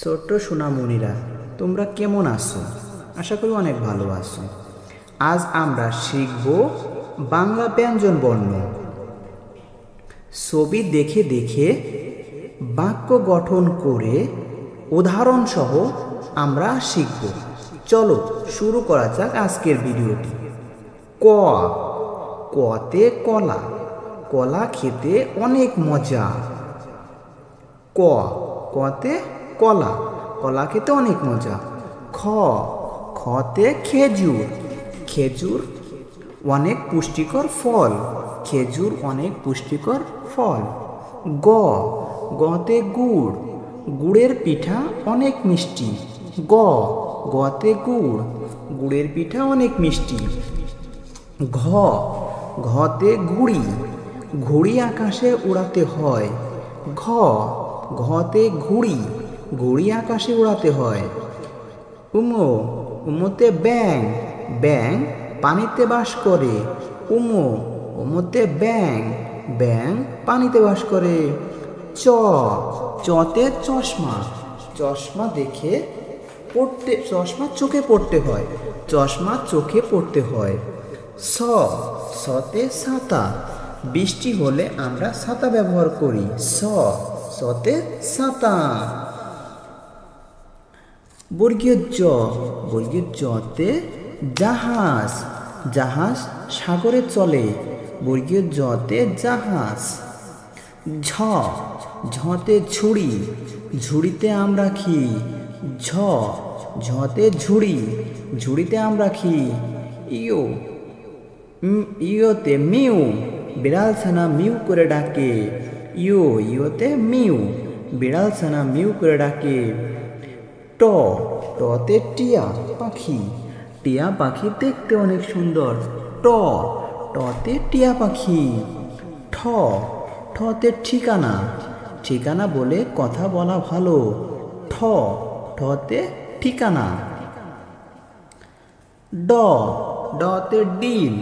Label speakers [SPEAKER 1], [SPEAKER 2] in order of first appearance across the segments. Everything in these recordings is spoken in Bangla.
[SPEAKER 1] ছোট্ট সোনামণিরা, তোমরা কেমন আছো? আশা করি অনেক ভালো আছো। আজ আমরা শিখব বাংলা ব্যঞ্জন বর্ণ। ছবি দেখে দেখে বাক্য গঠন করে উদাহরণ সহ আমরা শিখব। চলো শুরু করা যাক আজকের ভিডিওটি। ক, কতে কলা, কলা খেতে অনেক মজা। ক, কতে কলা, কলা খেতে অনেক মজা। খ, খতে খেজুর, খেজুর অনেক পুষ্টিকর ফল, খেজুর অনেক পুষ্টিকর ফল। গ, গতে গুড়, গুড়ের পিঠা অনেক মিষ্টি। গ, গতে গুড়, গুড়ের পিঠা অনেক মিষ্টি। ঘ, ঘতে ঘুড়ি, ঘুড়ি আকাশে উড়াতে হয়। ঘ, ঘতে ঘুড়ি, ঘুড়ি আকাশে উড়াতে হয়। উমো, উমোতে ব্যাং, ব্যাং পানিতে বাস করে। উমো, উমোতে ব্যাং, ব্যাং পানিতে বাস করে। চ, চতে চশমা, চশমা দেখে পড়তে, চশমা চোখে পড়তে হয়, চশমা চোখে পড়তে হয়। ছ, ছতে ছাতা, বৃষ্টি হলে আমরা ছাতা ব্যবহার করি। ছ, ছতে ছাতা। বর্গীয় জ, বর্গীয় জতে জাহাজ, জাহাজ সাগরে চলে। বর্গীয় জতে জাহাজ। ঝ, ঝতে ঝুড়ি, ঝুড়িতে আম রাখি। ঝ, ঝতে ঝুড়ি, ঝুড়িতে আম রাখি। ইয়ো, ইয়োতে মিউ, বিড়াল ছানা মিউ করে ডাকে। ইয়ো, ইয়োতে মিউ, বিড়াল ছানা মিউ করে ডাকে। ট, টতে টিয়া পাখি, টিয়া পাখি দেখতে অনেক সুন্দর। ট, টতে টিয়া পাখি। ঠ, ঠতে ঠিকানা, ঠিকানা বলে কথা বলা ভালো। ঠ, ঠতে ঠিকানা। ড, ডতে ডিম,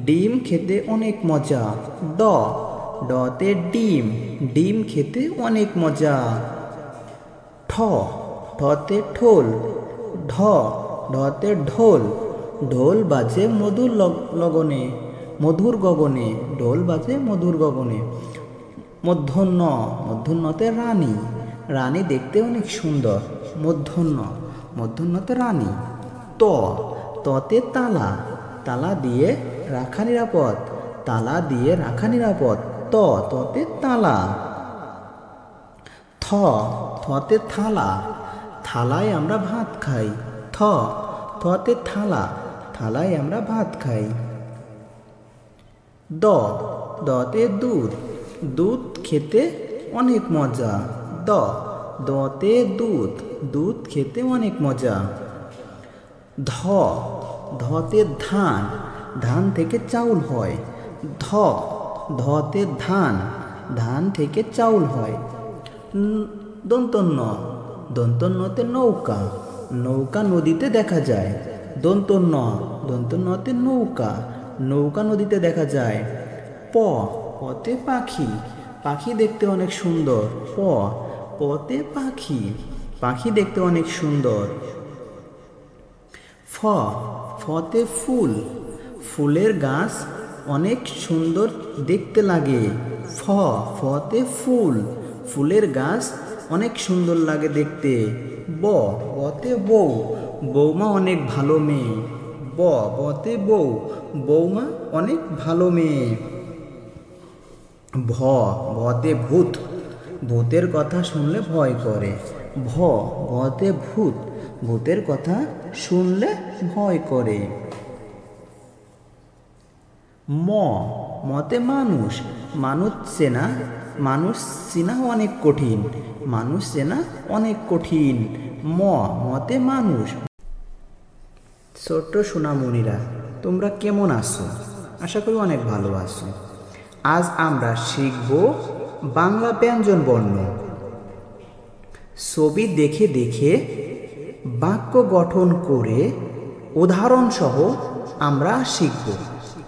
[SPEAKER 1] ডিম খেতে অনেক মজা। ড, ডতে ডিম, ডিম খেতে অনেক মজা। ঠ, ঠতে ঢোল, ঢ, ঢতে ঢোল, ঢোল বাজে মধুর লগনে, মধুর গগনে, ঢোল বাজে মধুর গগনে। মূর্ধন্য, মূর্ধন্যতে রানী, রানী দেখতে অনেক সুন্দর। মূর্ধন্য, মূর্ধন্যতে রানী। ত, ততে তালা, তালা দিয়ে রাখা নিরাপদ, তালা দিয়ে রাখা নিরাপদ। ত, ততে তালা। থ, থতে থালা, থালায় আমরা ভাত খাই। থ, থতে থালা, থালায় আমরা ভাত খাই। দ, দতে দুধ, দুধ খেতে অনেক মজা। দ, দতে দুধ, দুধ খেতে অনেক মজা। ধ, ধতে ধান, ধান থেকে চাউল হয়। ধ, ধতে ধান, ধান থেকে চাউল হয়। দন্তন্য, দন্তন্যতে নৌকা, নৌকা নদীতে দেখা যায়। দন্তন্য, দন্তন্যতে নৌকা, নৌকা নদীতে দেখা যায়। প, পতে পাখি, পাখি দেখতে অনেক সুন্দর। প, পতে পাখি, পাখি দেখতে অনেক সুন্দর। ফ, ফতে ফুল, ফুলের গাছ অনেক সুন্দর দেখতে লাগে। ফ, ফতে ফুল, ফুলের গাছ অনেক সুন্দর লাগে দেখতে। ব, বতে বউ, বৌমা অনেক ভালো মেয়ে। ব, বতে বউ, বৌমা অনেক ভালো মেয়ে। ভ, ভতে ভূত, ভূতের কথা শুনলে ভয় করে। ভ, ভতে ভূত, ভূতের কথা শুনলে ভয় করে। ম, মতে মানুষ, মানুষ চেনা, মানুষ চেনা অনেক কঠিন, মানুষ চেনা অনেক কঠিন। ম, মতে মানুষ। ছোট্ট সোনামণিরা, তোমরা কেমন আছো? আশা করি অনেক ভালো আছো। আজ আমরা শিখব বাংলা ব্যঞ্জন বর্ণ। ছবি দেখে দেখে বাক্য গঠন করে উদাহরণ সহ আমরা শিখব।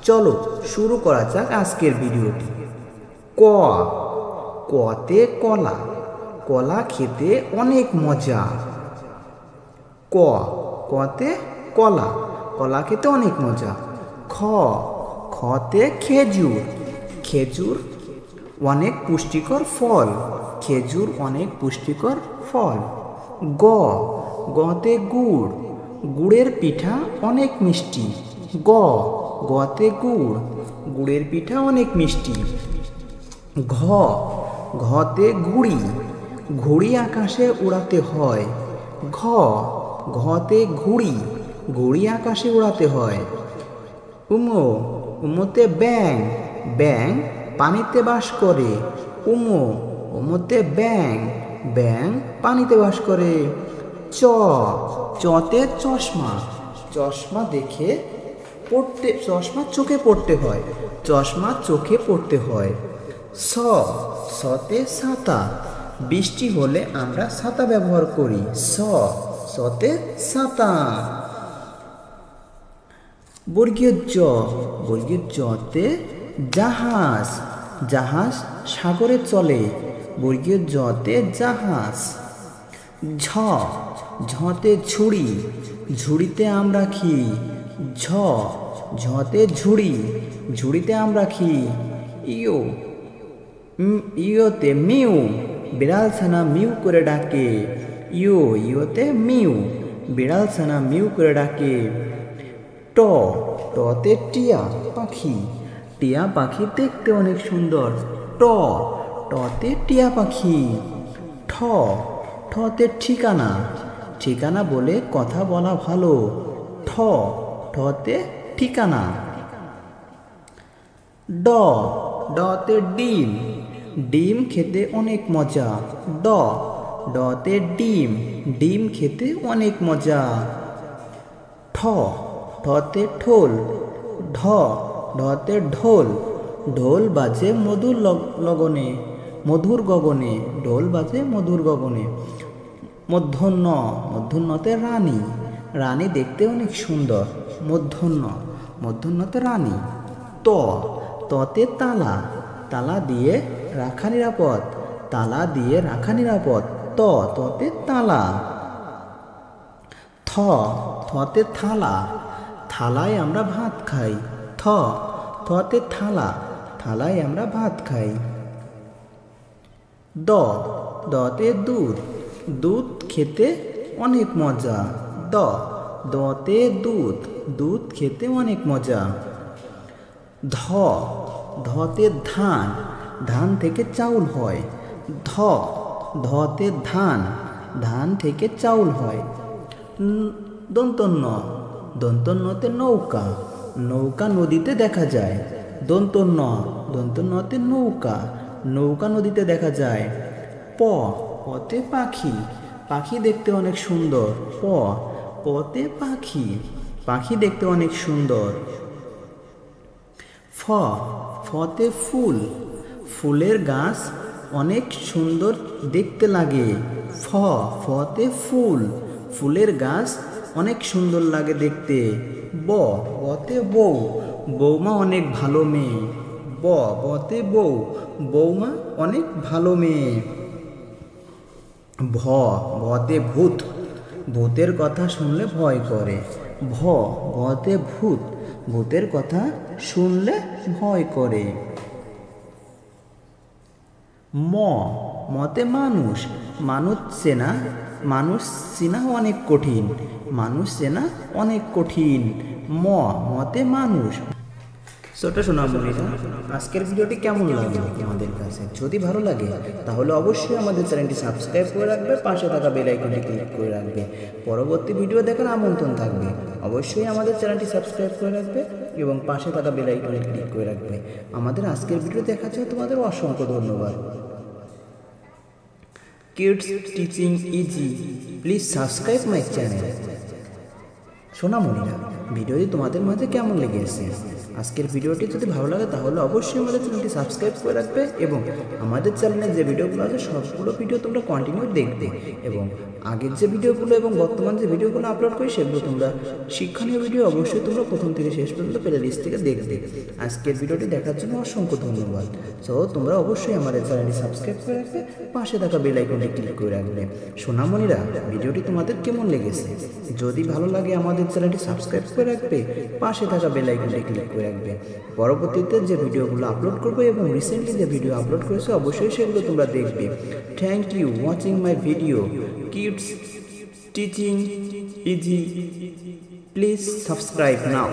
[SPEAKER 1] চলো শুরু করা যাক আজকের ভিডিওটি। ক, কতে কলা, কলা খেতে অনেক মজা। ক, কতে কলা, কলা খেতে অনেক মজা। খ, খতে খেজুর, খেজুর অনেক পুষ্টিকর ফল, খেজুর অনেক পুষ্টিকর ফল। গ, গতে গুড়, গুড়ের পিঠা অনেক মিষ্টি। গ, গতে গুড়, গুড়ের পিঠা অনেক মিষ্টি। ঘ, ঘতে ঘুড়ি, ঘুড়ি আকাশে উড়াতে হয়। ঘ, ঘতে ঘুড়ি, ঘুড়ি আকাশে উড়াতে হয়। উমো, উমোতে ব্যাঙ, ব্যাঙ পানিতে বাস করে। উমো, উমোতে ব্যাঙ, ব্যাঙ পানিতে বাস করে। চ, চতে চশমা, চশমা দেখে পড়তে, চশমা চোখে পড়তে হয়, চশমা চোখে পড়তে হয়। স, সতে ছাতা, বৃষ্টি হলে আমরা ছাতা ব্যবহার করি। স, সতে ছাতা। বর্গীয় জ, বর্গীয় জতে জাহাজ, জাহাজ সাগরে চলে। বর্গীয় জতে জাহাজ। ঝ, ঝতে ঝুড়ি, ঝুড়িতে আমরা খি। ঝ, ঝতে ঝুড়ি, ঝুড়িতে আমরা খি। ইয়ো, ইয়োতে মিউ, বিড়াল ছানা মিউ করে ডাকে। ইয়ো, ইয়োতে মিউ, বিড়াল ছানা মিউ করে ডাকে। ট, টতে টিয়া পাখি, টিয়া পাখি দেখতে অনেক সুন্দর। ট, টতে টিয়া পাখি। ঠ, ঠতে ঠিকানা, ঠিকানা বলে কথা বলা ভালো। ঠ, ঠতে ঠিকানা। ড, ডতে ডিম, ডিম খেতে অনেক মজা। ড, ডতে ডিম, ডিম খেতে অনেক মজা। ঠ, ঠতে ঢোল, ঢ, ঢতে ঢোল, ঢোল বাজে মধুর লগনে, মধুর গগনে, ঢোল বাজে মধুর গগনে। মূর্ধন্য, মূর্ধন্যতে রানী, রানী দেখতে অনেক সুন্দর। মূর্ধন্য, মূর্ধন্যতে রানী। ত, ততে তালা, তালা দিয়ে রাখা নিরাপদ, তালা দিয়ে রাখা নিরাপদ। ত, ততে তালা। থ, থতে থালা, থালায় আমরা ভাত খাই। থ, থতে থালা, থালায় আমরা ভাত খাই। দ, দতে দুধ, দুধ খেতে অনেক মজা। দ, দতে দুধ, দুধ খেতে অনেক মজা। ধ, ধতে ধান, ধান থেকে চাউল হয়। ধ, ধতে ধান, ধান থেকে চাউল হয়। দন্তন্য, দন্তন্যতে নৌকা, নৌকা নদীতে দেখা যায়। দন্তন্য, দন্তন্যতে নৌকা, নৌকা নদীতে দেখা যায়। প, পতে পাখি, পাখি দেখতে অনেক সুন্দর। প, পতে পাখি, পাখি দেখতে অনেক সুন্দর। ফ, ফতে ফুল, ফুলের গাছ অনেক সুন্দর দেখতে লাগে। ফ, ফতে ফুল, ফুলের গাছ অনেক সুন্দর লাগে দেখতে। ব, বতে বউ, বৌমা অনেক ভালো মেয়ে। ব, বতে বউ, বৌমা অনেক ভালো মেয়ে। ভ, ভতে ভূত, ভূতের কথা শুনলে ভয় করে। ভ, ভতে ভূত, ভূতের কথা শুনলে ভয় করে। ম, মতে মানুষ, মানুষ চেনা, মানুষ চেনা অনেক কঠিন, মানুষ চেনা অনেক কঠিন। ম, মতে মানুষ। ছোট সোনামণিরা, আজকের ভিডিওটি কেমন লাগলো তোমাদের কাছে? যদি ভালো লাগে তাহলে অবশ্যই আমাদের চ্যানেলটি সাবস্ক্রাইব করে রাখবে, পাশে থাকা বেল আইকনটি ক্লিক করে রাখবে। পরবর্তী ভিডিও দেখার আমন্ত্রণ থাকবে। অবশ্যই আমাদের চ্যানেলটি সাবস্ক্রাইব করে রাখবে এবং পাশে থাকা বেল আইকনে ক্লিক করে রাখবে। আমাদের আজকের ভিডিও দেখার জন্য তোমাদের অসংখ্য ধন্যবাদ। Kids teaching easy, please subscribe my channel. সোনামণিরা, ভিডিওটি তোমাদের মাঝে কেমন লেগেছে আজকের ভিডিওটি যদি ভালো লাগে তাহলে অবশ্যই আমাদের চ্যানেলটি সাবস্ক্রাইব করে রাখবে এবং আমাদের চ্যানেলে যে ভিডিওগুলো আছে সবগুলো ভিডিও তোমরা কন্টিনিউ দেখবে এবং আগের যে ভিডিওগুলো এবং বর্তমান যে ভিডিওগুলো আপলোড করি সেগুলো তোমরা শিক্ষণীয় ভিডিও অবশ্যই তোমরা প্রথম থেকে শেষ পর্যন্ত প্লে লিস্ট থেকে দেখবে। আজকের ভিডিওটি দেখার জন্য অসংখ্য ধন্যবাদ। সো তোমরা অবশ্যই আমাদের চ্যানেলটি সাবস্ক্রাইব করে রাখবে, পাশে থাকা বেল আইকনটি ক্লিক করে রাখবে। সোনামণিরা, ভিডিওটি তোমাদের কেমন লেগেছে? যদি ভালো লাগে আমাদের চ্যানেলটি সাবস্ক্রাইব করে রাখবে, পাশে থাকা বেল আইকনটি ক্লিক করে রাখবে। পরবর্তীতে যে ভিডিওগুলো আপলোড করবে এবং রিসেন্টলি যে ভিডিও আপলোড করেছে অবশ্যই সেগুলো তোমরা দেখবে। Thank you watching my video kids teaching easy. Please subscribe now.